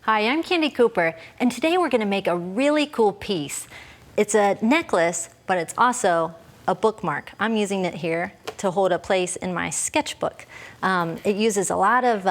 Hi, I'm Candie Cooper, and today we're going to make a really cool piece. It's a necklace, but it's also a bookmark. I'm using it here to hold a place in my sketchbook. It uses a lot of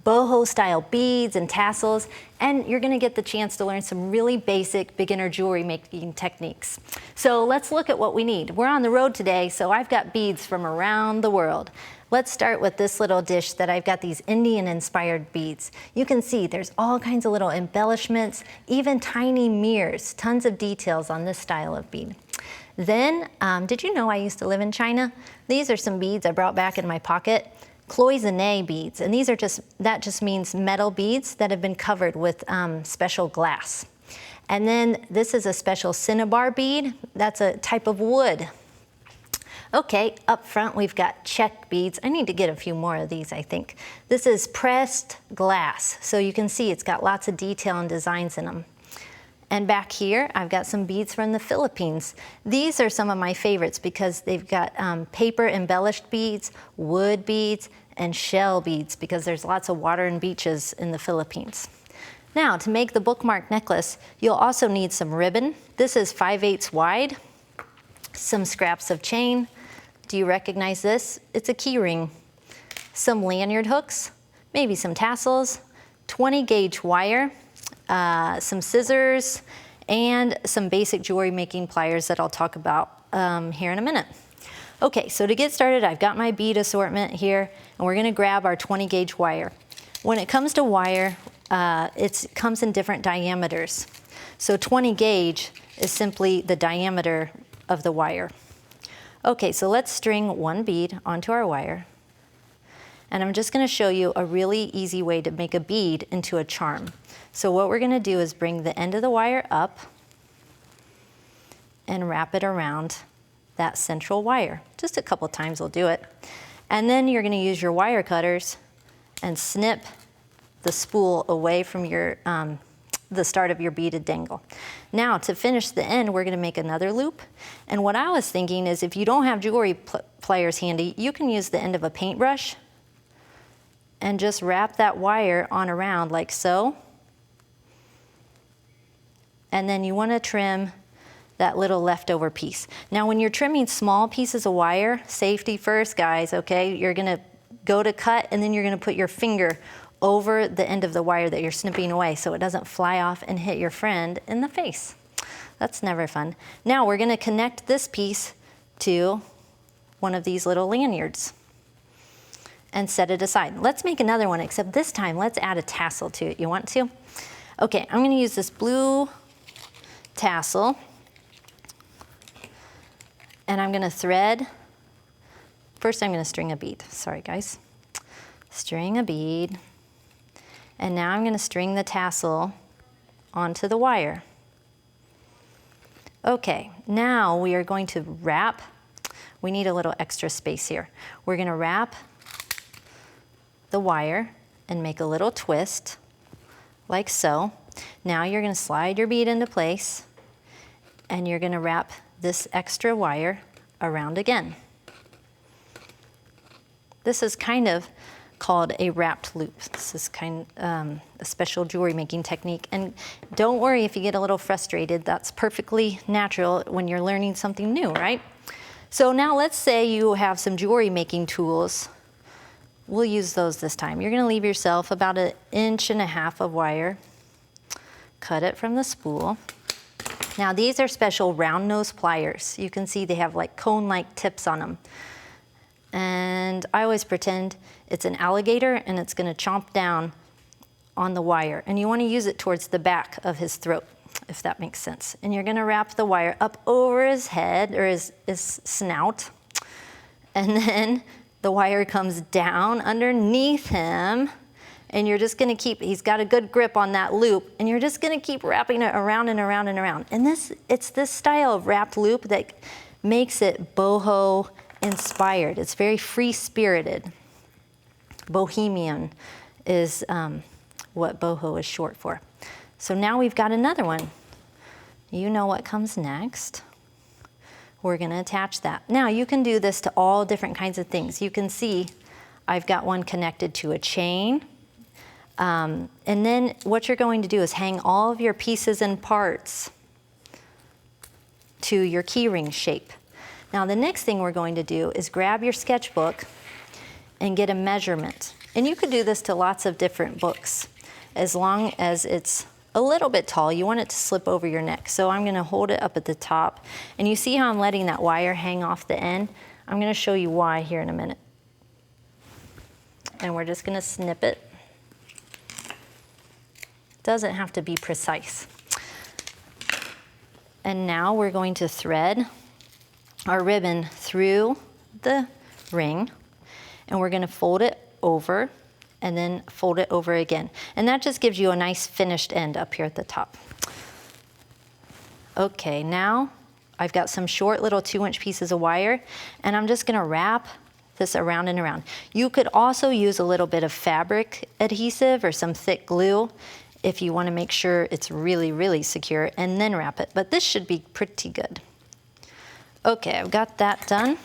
boho-style beads and tassels, and you're going to get the chance to learn some really basic beginner jewelry making techniques. So let's look at what we need. We're on the road today, so I've got beads from around the world. Let's start with this little dish that I've got these Indian-inspired beads. You can see there's all kinds of little embellishments, even tiny mirrors, tons of details on this style of bead. Then, did you know I used to live in China? These are some beads I brought back in my pocket. Cloisonné beads, and these are that just means metal beads that have been covered with special glass. And then this is a special cinnabar bead. That's a type of wood. Okay, up front we've got check beads. I need to get a few more of these, I think. This is pressed glass, so you can see it's got lots of detail and designs in them. And back here, I've got some beads from the Philippines. These are some of my favorites because they've got paper embellished beads, wood beads, and shell beads because there's lots of water and beaches in the Philippines. Now, to make the bookmark necklace, you'll also need some ribbon. This is 5/8 wide, some scraps of chain. Do you recognize this? It's a key ring. Some lanyard hooks, maybe some tassels, 20 gauge wire, some scissors, and some basic jewelry making pliers that I'll talk about here in a minute. Okay, so to get started, I've got my bead assortment here, and we're gonna grab our 20 gauge wire. When it comes to wire, it comes in different diameters. So 20 gauge is simply the diameter of the wire. Okay, so let's string one bead onto our wire. And I'm just gonna show you a really easy way to make a bead into a charm. So what we're gonna do is bring the end of the wire up and wrap it around that central wire. Just a couple times will do it. And then you're gonna use your wire cutters and snip the spool away from your the start of your beaded dangle. Now, to finish the end, we're gonna make another loop. And what I was thinking is if you don't have jewelry pliers handy, you can use the end of a paintbrush and just wrap that wire on around like so. And then you wanna trim that little leftover piece. Now, when you're trimming small pieces of wire, safety first, guys, okay? You're gonna go to cut and then you're gonna put your finger over the end of the wire that you're snipping away so it doesn't fly off and hit your friend in the face. That's never fun. Now we're gonna connect this piece to one of these little lanyards and set it aside. Let's make another one, except this time let's add a tassel to it. You want to? Okay, I'm gonna use this blue tassel and I'm gonna thread. First I'm gonna string a bead. Sorry guys. String a bead. And now I'm gonna string the tassel onto the wire. Okay, now we are going to wrap. We need a little extra space here. We're gonna wrap the wire and make a little twist, like so. Now you're gonna slide your bead into place and you're gonna wrap this extra wire around again. This is kind of called a wrapped loop. This is a special jewelry making technique. And don't worry if you get a little frustrated, that's perfectly natural when you're learning something new, right? So now let's say you have some jewelry making tools. We'll use those this time. You're gonna leave yourself about 1.5 inches of wire. Cut it from the spool. Now these are special round nose pliers. You can see they have like cone-like tips on them. And I always pretend it's an alligator and it's gonna chomp down on the wire. And you wanna use it towards the back of his throat, if that makes sense. And you're gonna wrap the wire up over his head or his snout. And then the wire comes down underneath him and you're just gonna he's got a good grip on that loop and you're just gonna keep wrapping it around and around and around. And it's this style of wrapped loop that makes it boho inspired. It's very free-spirited. Bohemian is what boho is short for. So now we've got another one. You know what comes next. We're gonna attach that. Now you can do this to all different kinds of things. You can see I've got one connected to a chain. And then what you're going to do is hang all of your pieces and parts to your keyring shape. Now the next thing we're going to do is grab your sketchbook and get a measurement. And you could do this to lots of different books. As long as it's a little bit tall, you want it to slip over your neck. So I'm gonna hold it up at the top. And you see how I'm letting that wire hang off the end? I'm gonna show you why here in a minute. And we're just gonna snip it. Doesn't have to be precise. And now we're going to thread our ribbon through the ring, and we're gonna fold it over and then fold it over again. And that just gives you a nice finished end up here at the top. Okay, now I've got some short little 2-inch pieces of wire, and I'm just gonna wrap this around and around. You could also use a little bit of fabric adhesive or some thick glue if you wanna make sure it's really, really secure, and then wrap it. But this should be pretty good. Okay, I've got that done.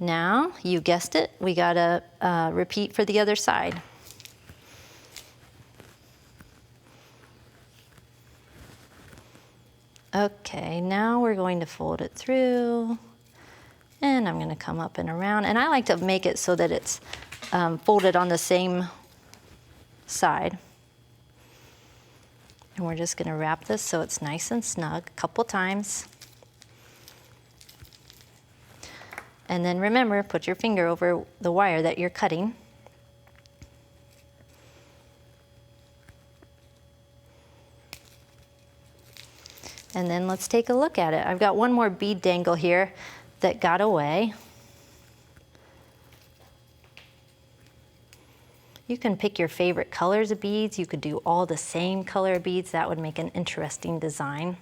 Now, you guessed it, we gotta repeat for the other side. Okay, now we're going to fold it through, and I'm gonna come up and around, and I like to make it so that it's folded on the same side. And we're just gonna wrap this so it's nice and snug a couple times. And then remember, put your finger over the wire that you're cutting. And then let's take a look at it. I've got one more bead dangle here that got away. You can pick your favorite colors of beads. You could do all the same color beads. That would make an interesting design.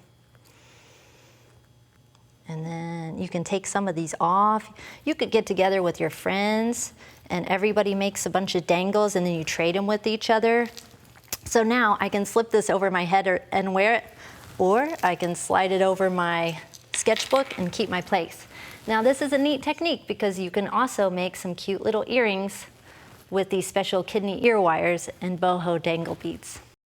And then you can take some of these off. You could get together with your friends and everybody makes a bunch of dangles and then you trade them with each other. So now I can slip this over my head and wear it, or I can slide it over my sketchbook and keep my place. Now this is a neat technique because you can also make some cute little earrings with these special kidney ear wires and boho dangle beads.